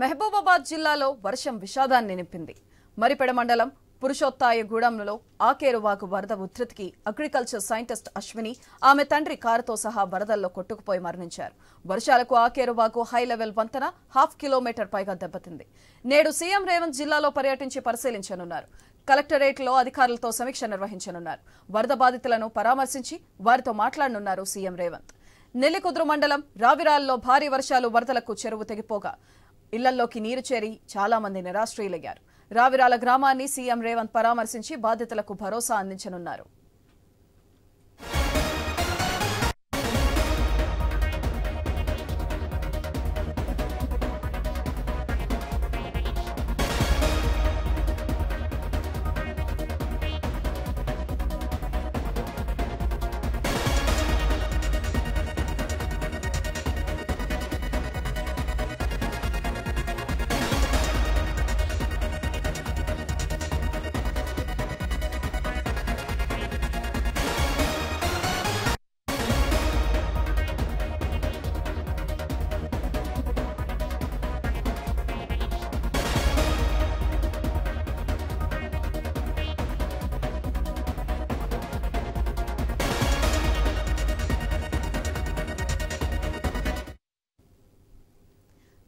మహబూబాబాద్ జిల్లాలో వర్షం విషాదాన్ని నింపింది. మరిపెడ మండలం పురుషోత్తాయగూడెంలో ఆకేరువాగు వరద ఉధృతికి అగ్రికల్చర్ సైంటిస్ట్ అశ్విని ఆమె తండ్రి కారుతో సహా వరదల్లో కొట్టుకుపోయి మరణించారు. వర్షాలకు ఆకేరువాగు హై లెవెల్ వంతెన 1/2 కిలోమీటర్ పైగా దెబ్బతింది. నేడు సీఎం రేవంత్ జిల్లాలో పర్యటించి పరిశీలించనున్నారు. కలెక్టరేట్లో అధికారులతో సమీక్ష నిర్వహించనున్నారు. వరద బాధితులను పరామర్శించి వారితో మాట్లాడనున్నారు సీఎం రేవంత్. నెల్లికుదురు మండలం రావిరాల్లో భారీ వర్షాలు వరదలకు చెరువు తెగిపోగా ఇళ్లలోకి నీరు చేరి చాలా మంది నిరాశ్రయులయ్యారు. రావిరాల గ్రామాన్ని సీఎం రేవంత్ పరామర్శించి బాధితులకు భరోసా అందించనున్నారు.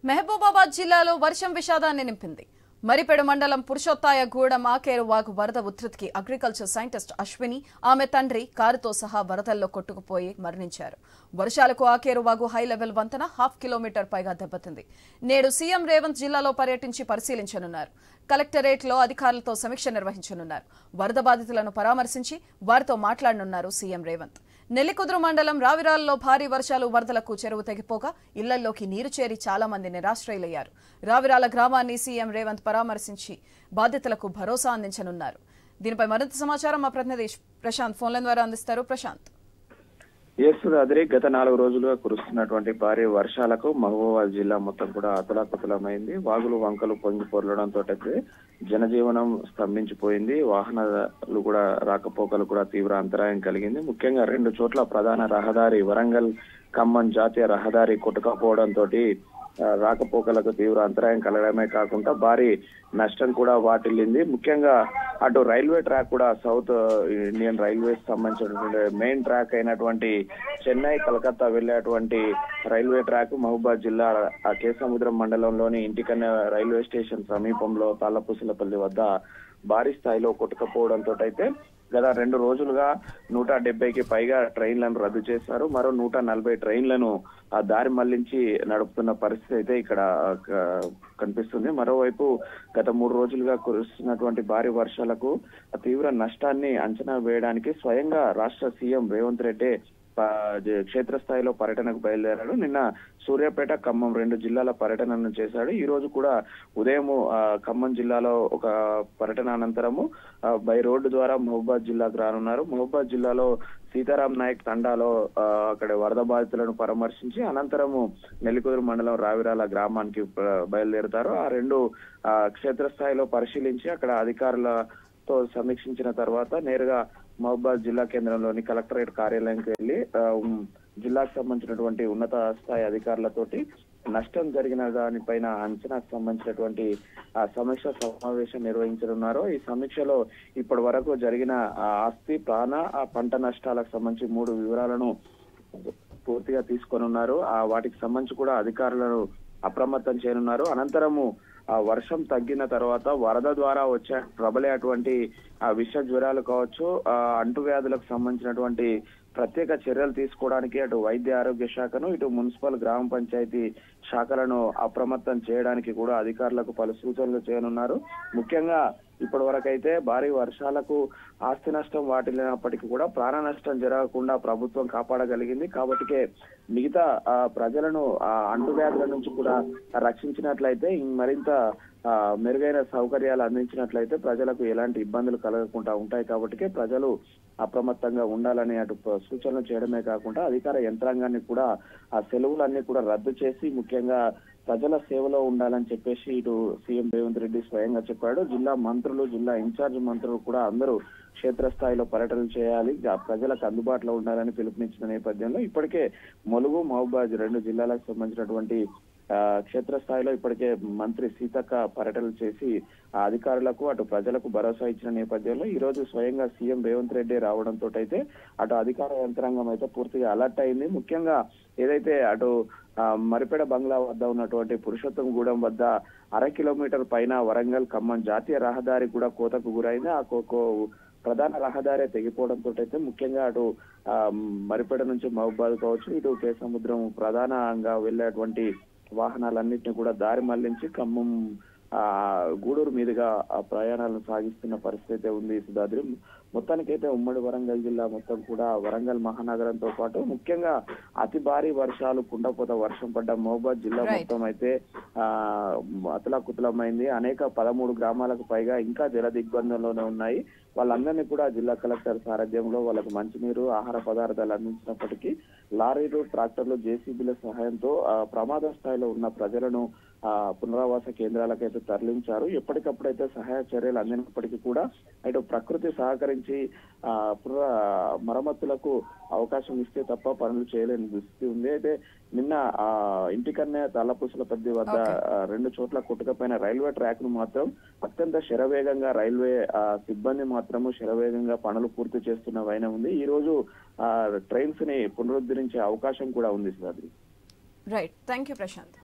మహబూబాబాద్ జిల్లాలో వర్షం విషాదాన్ని నింపింది. మరిపెడ మండలం పురుషోత్తాయగూడెం ఆకేరువాగు వరద ఉధృతికి అగ్రికల్చర్ సైంటిస్ట్ అశ్విని ఆమె తండ్రి కారుతో సహా వరదల్లో కొట్టుకుపోయి మరణించారు. వర్షాలకు ఆకేరువాగు హై లెవెల్ వంతెన 1/2 కిలోమీటర్ పైగా దెబ్బతింది. నేడు సీఎం రేవంత్ జిల్లాలో పర్యటించి పరిశీలించనున్నారు. కలెక్టరేట్లో అధికారులతో సమీక్ష నిర్వహించనున్నారు. వరద బాధితులను పరామర్శించి వారితో మాట్లాడనున్నారు సీఎం రేవంత్. నెల్లికుదురు మండలం రావిరాల్లో భారీ వర్షాలు వరదలకు చెరువు తెగిపోగా ఇళ్లలోకి నీరు చేరి చాలా మంది నిరాశ్రయులయ్యారు. రావిరాల గ్రామాన్ని సీఎం రేవంత్ పరామర్శించి బాధితులకు భరోసా అందించనున్నారు. దీనిపై మరింత సమాచారం మా ప్రతినిధి ప్రశాంత్ ఫోన్లైన్ ద్వారా అందిస్తారు. ప్రశాంత్. అదే గత 4 రోజులుగా కురుస్తున్నటువంటి భారీ వర్షాలకు మహబూబాబాద్ జిల్లా మొత్తం కూడా అతలాకుతలమైంది. వాగులు వంకలు పొంగి పొరలడంతో జనజీవనం స్తంభించిపోయింది. వాహనాలు కూడా రాకపోకలు కూడా తీవ్ర అంతరాయం కలిగింది. ముఖ్యంగా 2 చోట్ల ప్రధాన రహదారి వరంగల్ ఖమ్మం జాతీయ రహదారి కొట్టుకపోవడంతో రాకపోకలకు తీవ్ర అంతరాయం కలగడమే కాకుండా భారీ నష్టం కూడా వాటిల్లింది. ముఖ్యంగా అటు రైల్వే ట్రాక్ కూడా సౌత్ ఇండియన్ రైల్వేస్ సంబంధించినటువంటి మెయిన్ ట్రాక్ అయినటువంటి చెన్నై కలకత్తా వెళ్లేటువంటి రైల్వే ట్రాక్ మహబూబాబాద్ జిల్లా కేసముద్రం మండలంలోని ఇంటికన్న రైల్వే స్టేషన్ సమీపంలో తాళ్లపూసలపల్లి వద్ద భారీ స్థాయిలో కొట్టుకపోవడంతో గత 2 రోజులుగా 170కి పైగా ట్రైన్లను రద్దు చేశారు. మరో 140 ట్రైన్లను ఆ దారి మళ్లించి నడుపుతున్న పరిస్థితి అయితే ఇక్కడ కనిపిస్తుంది. మరోవైపు గత 3 రోజులుగా కురుస్తున్నటువంటి భారీ వర్షాలకు తీవ్ర నష్టాన్ని అంచనా వేయడానికి స్వయంగా రాష్ట్ర సీఎం రేవంత్ రెడ్డి క్షేత్రస్థాయిలో పర్యటనకు బయలుదేరాడు. నిన్న సూర్యాపేట ఖమ్మం 2 జిల్లాల పర్యటనను చేశాడు. ఈ రోజు కూడా ఉదయం ఖమ్మం జిల్లాలో ఒక పర్యటన అనంతరము బై రోడ్డు ద్వారా మహబూబాబాద్ జిల్లాకు రానున్నారు. మహబూబాబాద్ జిల్లాలో సీతారాం నాయక్ తండాలో అక్కడ వరద బాధితులను పరామర్శించి అనంతరము నెల్లికుదురు మండలం రావిరాల గ్రామానికి బయలుదేరుతారు. ఆ 2 క్షేత్రస్థాయిలో పరిశీలించి అక్కడ అధికారులతో సమీక్షించిన తర్వాత నేరుగా మహబూబాబాద్ జిల్లా కేంద్రంలోని కలెక్టరేట్ కార్యాలయానికి వెళ్లి జిల్లాకు సంబంధించినటువంటి ఉన్నత స్థాయి అధికారులతోటి నష్టం జరిగిన దానిపైన అంచనాకు సంబంధించినటువంటి సమీక్ష సమావేశం నిర్వహించనున్నారు. ఈ సమీక్షలో ఇప్పటి వరకు జరిగిన ఆస్తి ప్రాణ పంట నష్టాలకు సంబంధించి 3 వివరాలను పూర్తిగా తీసుకొనున్నారు. వాటికి సంబంధించి కూడా అధికారులను అప్రమత్తం చేయనున్నారు. అనంతరము వర్షం తగ్గిన తర్వాత వరద ద్వారా వచ్చే ప్రబలేటువంటి విష జ్వరాలు కావచ్చు, అంటువ్యాధులకు సంబంధించినటువంటి ప్రత్యేక చర్యలు తీసుకోవడానికి అటు వైద్య ఆరోగ్య శాఖను ఇటు మున్సిపల్ గ్రామ పంచాయతీ శాఖలను అప్రమత్తం చేయడానికి కూడా అధికారులకు పలు సూచనలు చేయనున్నారు. ముఖ్యంగా ఇప్పటి వరకైతే భారీ వర్షాలకు ఆస్తి నష్టం వాటిల్లినప్పటికీ కూడా ప్రాణ నష్టం జరగకుండా ప్రభుత్వం కాపాడగలిగింది. కాబట్టికే మిగతా ప్రజలను అంటువ్యాధుల నుంచి కూడా రక్షించినట్లయితే మరింత మెరుగైన సౌకర్యాలు అందించినట్లయితే ప్రజలకు ఎలాంటి ఇబ్బందులు కలగకుండా ఉంటాయి. కాబట్టి ప్రజలు అప్రమత్తంగా ఉండాలని అటు సూచనలు చేయడమే కాకుండా అధికార యంత్రాంగాన్ని కూడా ఆ సెలవులన్నీ కూడా రద్దు చేసి ముఖ్యంగా ప్రజల సేవలో ఉండాలని చెప్పేసి ఇటు సీఎం రేవంత్ రెడ్డి స్వయంగా చెప్పాడు. జిల్లా మంత్రులు, జిల్లా ఇన్ఛార్జ్ మంత్రులు కూడా అందరూ క్షేత్రస్థాయిలో పర్యటనలు చేయాలి, ప్రజలకు అందుబాటులో ఉండాలని పిలుపునిచ్చిన నేపథ్యంలో ఇప్పటికే ములుగు, మహబూబాబాద్ 2 జిల్లాలకు సంబంధించినటువంటి క్షేత్రస్థాయిలో ఇప్పటికే మంత్రి సీతక్క పర్యటనలు చేసి ఆ అధికారులకు అటు ప్రజలకు భరోసా ఇచ్చిన నేపథ్యంలో ఈ రోజు స్వయంగా సీఎం రేవంత్ రెడ్డి రావడంతో అయితే అటు అధికార యంత్రాంగం అయితే పూర్తిగా అలర్ట్ అయింది. ముఖ్యంగా ఏదైతే అటు మరిపేడ బంగ్లా వద్ద ఉన్నటువంటి పురుషోత్తంగూడెం వద్ద 1/2 కిలోమీటర్ పైన వరంగల్ ఖమ్మం జాతీయ రహదారి కూడా కోతకు గురైంది. ఆ ప్రధాన రహదారి తెగిపోవడంతో అయితే ముఖ్యంగా అటు మరిపేడ నుంచి మహబూబాద్ కావచ్చు, ఇటు కేసముద్రం ప్రధానంగా వెళ్ళేటువంటి వాహనాలన్నింటినీ కూడా దారి మళ్లించి ఖమ్మం గూడూరు మీదుగా ప్రయాణాలను సాగిస్తున్న పరిస్థితి ఉంది సుధాద్రి. మొత్తానికైతే ఉమ్మడి వరంగల్ జిల్లా మొత్తం కూడా వరంగల్ మహానగరంతో పాటు ముఖ్యంగా అతి భారీ వర్షాలు కుండపోత వర్షం పడ్డ మహబూబాద్ జిల్లా మొత్తం అయితే అతలాకుతలమైంది. అనేక 13 గ్రామాలకు పైగా ఇంకా జల దిగ్బంధంలోనే ఉన్నాయి. వాళ్ళందరినీ కూడా జిల్లా కలెక్టర్ సారథ్యంలో వాళ్ళకు మంచినీరు, ఆహార పదార్థాలు అందించినప్పటికీ లారీలు, ట్రాక్టర్లు, జేసీబీల సహాయంతో ప్రమాద స్థాయిలో ఉన్న ప్రజలను పునరావాస కేంద్రాలకైతే తరలించారు. ఎప్పటికప్పుడైతే సహాయ చర్యలు అందినప్పటికీ కూడా ఇటు ప్రకృతి సహకరించి మరమ్మతులకు అవకాశం ఇస్తే తప్ప పనులు చేయలేని దుస్థితి ఉంది. అయితే నిన్న ఇంటికన్నే తల్లపూసలపల్లి వద్ద 2 చోట్ల కొట్టుకపోయిన రైల్వే ట్రాక్ ను మాత్రం అత్యంత శరవేగంగా రైల్వే సిబ్బంది మాత్రము శరవేగంగా పనులు పూర్తి చేస్తున్న వైన ఉంది. ఈ రోజు ట్రైన్స్ ని పునరుద్ధరించే అవకాశం కూడా ఉంది sir. Right, thank you Prashanth.